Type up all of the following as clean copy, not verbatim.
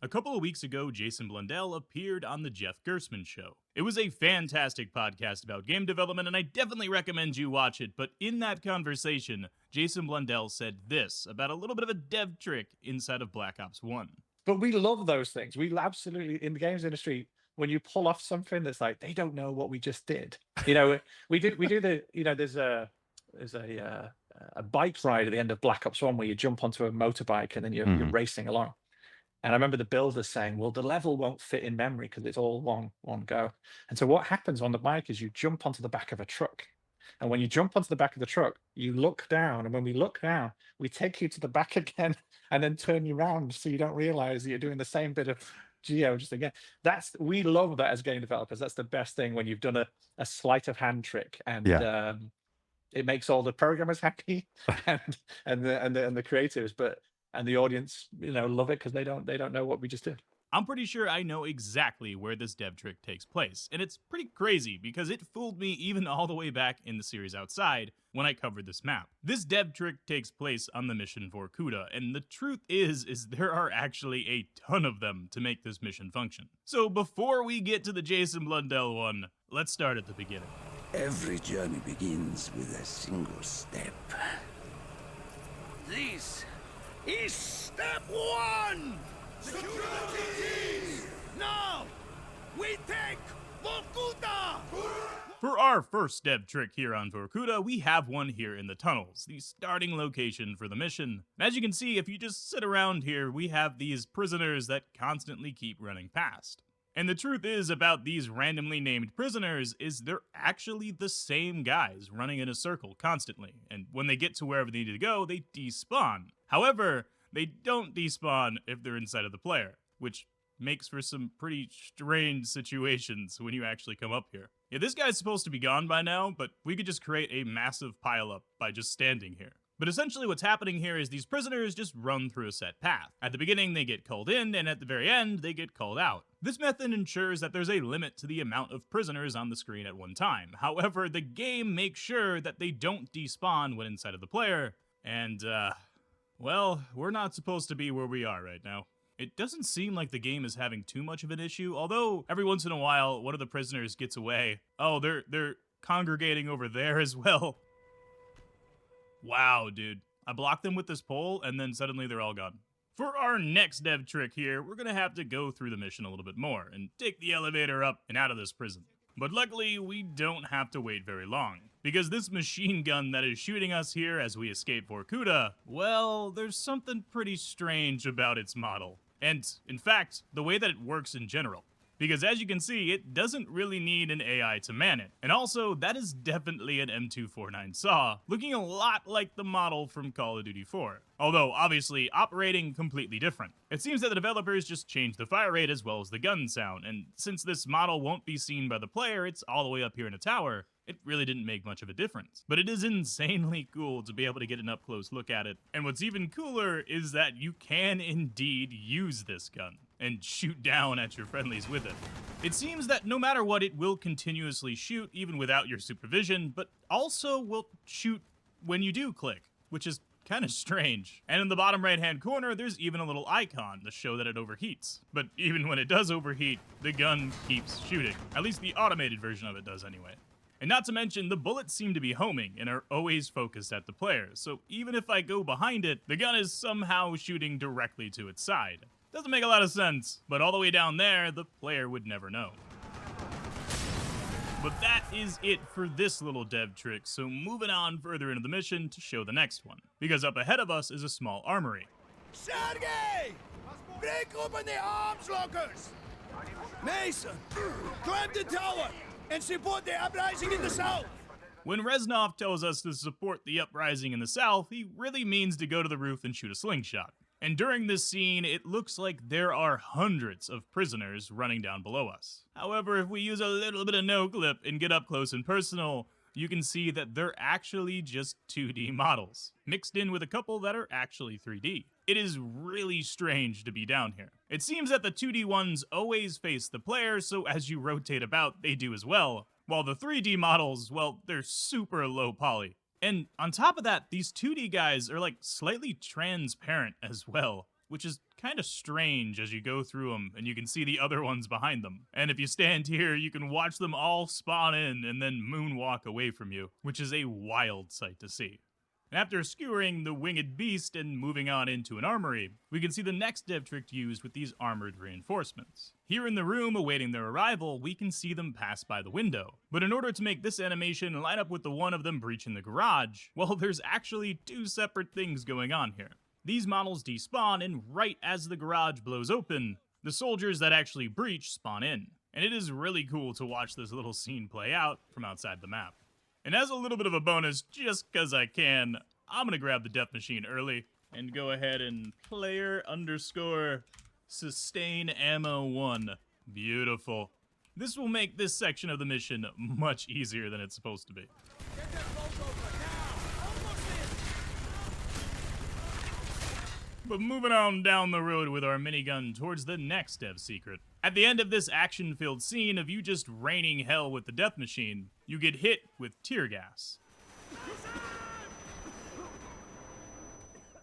A couple of weeks ago, Jason Blundell appeared on the Jeff Gerstmann Show. It was a fantastic podcast about game development, and I definitely recommend you watch it. But in that conversation, Jason Blundell said this about a little bit of a dev trick inside of Black Ops 1. But we love those things. We absolutely, in the games industry, when you pull off something that's like they don't know what we just did. We do the there's a bike ride at the end of Black Ops 1 where you jump onto a motorbike and then you're racing along. And I remember the builder saying, well, the level won't fit in memory because it's all one go. And so what happens on the bike is you jump onto the back of a truck. And when you jump onto the back of the truck, you look down. And when we look down, we take you to the back again and then turn you around so you don't realize that you're doing the same bit of geo just again. We love that as game developers. That's the best thing when you've done a sleight of hand trick and it makes all the programmers happy and the creatives, and the audience, love it because they don't know what we just did. I'm pretty sure I know exactly where this dev trick takes place, and it's pretty crazy because it fooled me even all the way back in the series Outside when I covered this map. This dev trick takes place on the mission for Kuda, and the truth is there are actually a ton of them to make this mission function. So before we get to the Jason Blundell one, let's start at the beginning. Every journey begins with a single step. This is step one! Security! Now, we take Vorkuta! For our first dev trick here on Vorkuta, we have one here in the tunnels, the starting location for the mission. As you can see, if you just sit around here, we have these prisoners that constantly keep running past. And the truth is about these randomly named prisoners is they're actually the same guys running in a circle constantly, and when they get to wherever they need to go, they despawn. However, they don't despawn if they're inside of the player, which makes for some pretty strange situations when you actually come up here. Yeah, this guy's supposed to be gone by now, but we could just create a massive pileup by just standing here. But essentially what's happening here is these prisoners just run through a set path. At the beginning, they get called in, and at the very end, they get called out. This method ensures that there's a limit to the amount of prisoners on the screen at one time. However, the game makes sure that they don't despawn when inside of the player, and, well, we're not supposed to be where we are right now. It doesn't seem like the game is having too much of an issue, although every once in a while, one of the prisoners gets away. Oh, they're congregating over there as well. Wow, dude. I blocked them with this pole, and then suddenly they're all gone. For our next dev trick here, we're gonna have to go through the mission a little bit more, and take the elevator up and out of this prison. But luckily, we don't have to wait very long, because this machine gun that is shooting us here as we escape Vorkuta, well, there's something pretty strange about its model. And, in fact, the way that it works in general. Because as you can see, it doesn't really need an AI to man it. And also, that is definitely an M249 saw, looking a lot like the model from Call of Duty 4. Although, obviously, operating completely different. It seems that the developers just changed the fire rate as well as the gun sound, and since this model won't be seen by the player, it's all the way up here in a tower, it really didn't make much of a difference. But it is insanely cool to be able to get an up-close look at it. And what's even cooler is that you can indeed use this gun and shoot down at your friendlies with it. It seems that no matter what, it will continuously shoot even without your supervision, but also will shoot when you do click, which is kind of strange. And in the bottom right-hand corner, there's even a little icon to show that it overheats. But even when it does overheat, the gun keeps shooting. At least the automated version of it does anyway. And not to mention, the bullets seem to be homing and are always focused at the player, so even if I go behind it, the gun is somehow shooting directly to its side. Doesn't make a lot of sense, but all the way down there, the player would never know. But that is it for this little dev trick, so moving on further into the mission to show the next one. Because up ahead of us is a small armory. Sergey! Break open the arms lockers! Mason, climb the tower and support the uprising in the south! When Reznov tells us to support the uprising in the south, he really means to go to the roof and shoot a slingshot. And during this scene, it looks like there are hundreds of prisoners running down below us. However, if we use a little bit of no-clip and get up close and personal, you can see that they're actually just 2D models, mixed in with a couple that are actually 3D. It is really strange to be down here. It seems that the 2D ones always face the player, so as you rotate about, they do as well, while the 3D models, well, they're super low poly. And on top of that, these 2D guys are like slightly transparent as well, which is kind of strange as you go through them and you can see the other ones behind them. And if you stand here, you can watch them all spawn in and then moonwalk away from you, which is a wild sight to see. And after skewering the winged beast and moving on into an armory, we can see the next dev trick used with these armored reinforcements. Here in the room awaiting their arrival, we can see them pass by the window. But in order to make this animation line up with the one of them breaching the garage, well, there's actually two separate things going on here. These models despawn, and right as the garage blows open, the soldiers that actually breach spawn in. And it is really cool to watch this little scene play out from outside the map. And as a little bit of a bonus, just because I can, I'm going to grab the death machine early and go ahead and player_sustain ammo 1. Beautiful. This will make this section of the mission much easier than it's supposed to be. Get that boat over now! Almost in! But moving on down the road with our minigun towards the next dev secret. At the end of this action-filled scene of you just raining hell with the death machine, you get hit with tear gas.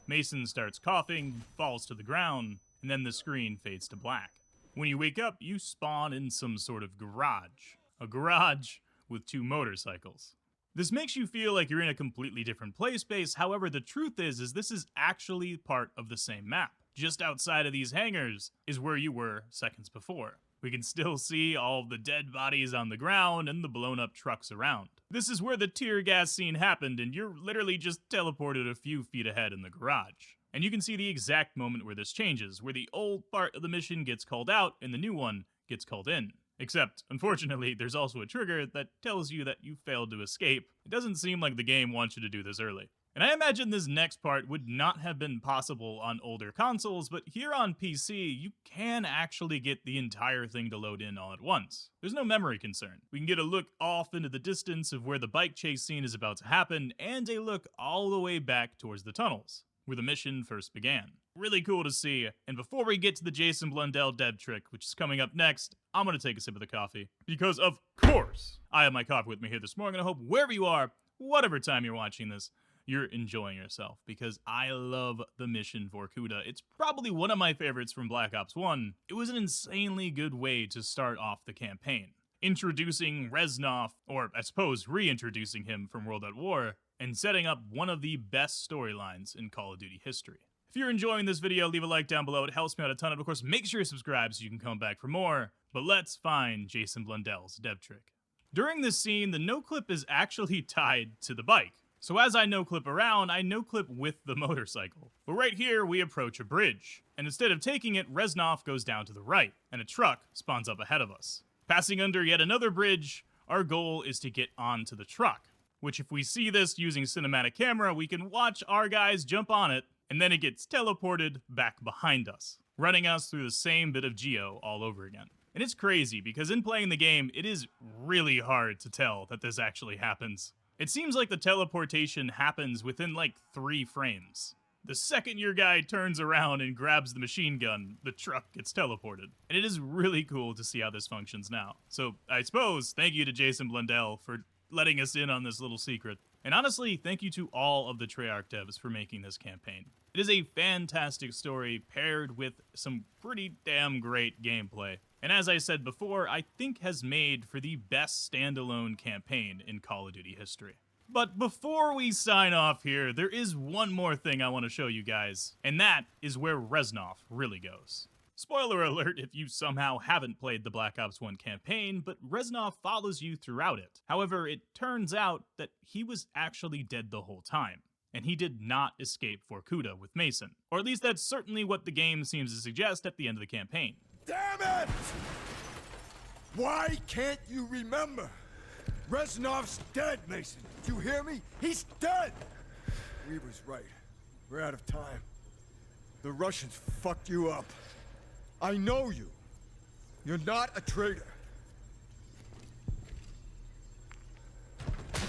Mason starts coughing, falls to the ground, and then the screen fades to black. When you wake up, you spawn in some sort of garage. A garage with 2 motorcycles. This makes you feel like you're in a completely different play space. However, the truth is this is actually part of the same map. Just outside of these hangars is where you were seconds before. We can still see all of the dead bodies on the ground and the blown up trucks around. This is where the tear gas scene happened, and you're literally just teleported a few feet ahead in the garage. And you can see the exact moment where this changes, where the old part of the mission gets called out and the new one gets called in. Except, unfortunately, there's also a trigger that tells you that you failed to escape. It doesn't seem like the game wants you to do this early. And I imagine this next part would not have been possible on older consoles, but here on PC, you can actually get the entire thing to load in all at once. There's no memory concern. We can get a look off into the distance of where the bike chase scene is about to happen, and a look all the way back towards the tunnels, where the mission first began. Really cool to see. And before we get to the Jason Blundell dev trick, which is coming up next, I'm gonna take a sip of the coffee. Because of course, I have my coffee with me here this morning, and I hope wherever you are, whatever time you're watching this, you're enjoying yourself, because I love the mission for Kuda. It's probably one of my favorites from Black Ops 1. It was an insanely good way to start off the campaign. Introducing Reznov, or I suppose reintroducing him from World at War, and setting up one of the best storylines in Call of Duty history. If you're enjoying this video, leave a like down below. It helps me out a ton. And of course, make sure you subscribe so you can come back for more. But let's find Jason Blundell's dev trick. During this scene, the no-clip is actually tied to the bike. So as I no-clip around, I no-clip with the motorcycle. But right here, we approach a bridge. And instead of taking it, Reznov goes down to the right, and a truck spawns up ahead of us. Passing under yet another bridge, our goal is to get onto the truck. Which if we see this using cinematic camera, we can watch our guys jump on it, and then it gets teleported back behind us, running us through the same bit of geo all over again. And it's crazy, because in playing the game, it is really hard to tell that this actually happens. It seems like the teleportation happens within like 3 frames. The second your guy turns around and grabs the machine gun, the truck gets teleported. And it is really cool to see how this functions now. So I suppose, thank you to Jason Blundell for letting us in on this little secret. And honestly, thank you to all of the Treyarch devs for making this campaign. It is a fantastic story paired with some pretty damn great gameplay. And as I said before, I think has made for the best standalone campaign in Call of Duty history. But before we sign off here, there is one more thing I want to show you guys, and that is where Reznov really goes. Spoiler alert if you somehow haven't played the Black Ops 1 campaign, but Reznov follows you throughout it. However, it turns out that he was actually dead the whole time, and he did not escape for Kuda with Mason. Or at least that's certainly what the game seems to suggest at the end of the campaign. Damn it! Why can't you remember? Reznov's dead, Mason. Do you hear me? He's dead! Weaver's right. We're out of time. The Russians fucked you up. I know you. You're not a traitor.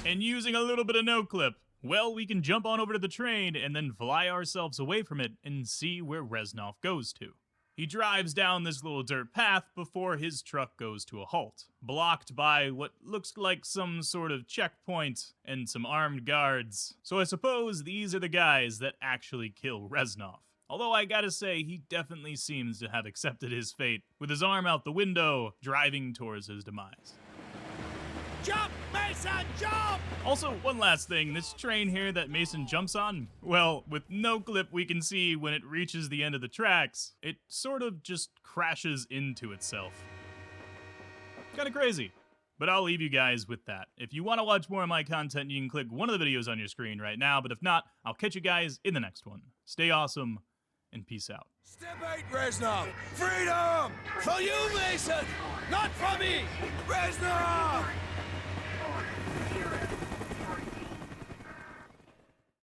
And using a little bit of no-clip, well, we can jump on over to the train and then fly ourselves away from it and see where Reznov goes to. He drives down this little dirt path before his truck goes to a halt, blocked by what looks like some sort of checkpoint and some armed guards. So I suppose these are the guys that actually kill Reznov. Although I gotta say, he definitely seems to have accepted his fate, with his arm out the window, driving towards his demise. Jump, Mason, jump! Also, one last thing, this train here that Mason jumps on, well, with no clip we can see when it reaches the end of the tracks, it sort of just crashes into itself. Kinda crazy. But I'll leave you guys with that. If you want to watch more of my content, you can click one of the videos on your screen right now, but if not, I'll catch you guys in the next one. Stay awesome, and peace out. Step 8, Reznov! Freedom! For you, Mason! Not for me! Reznov!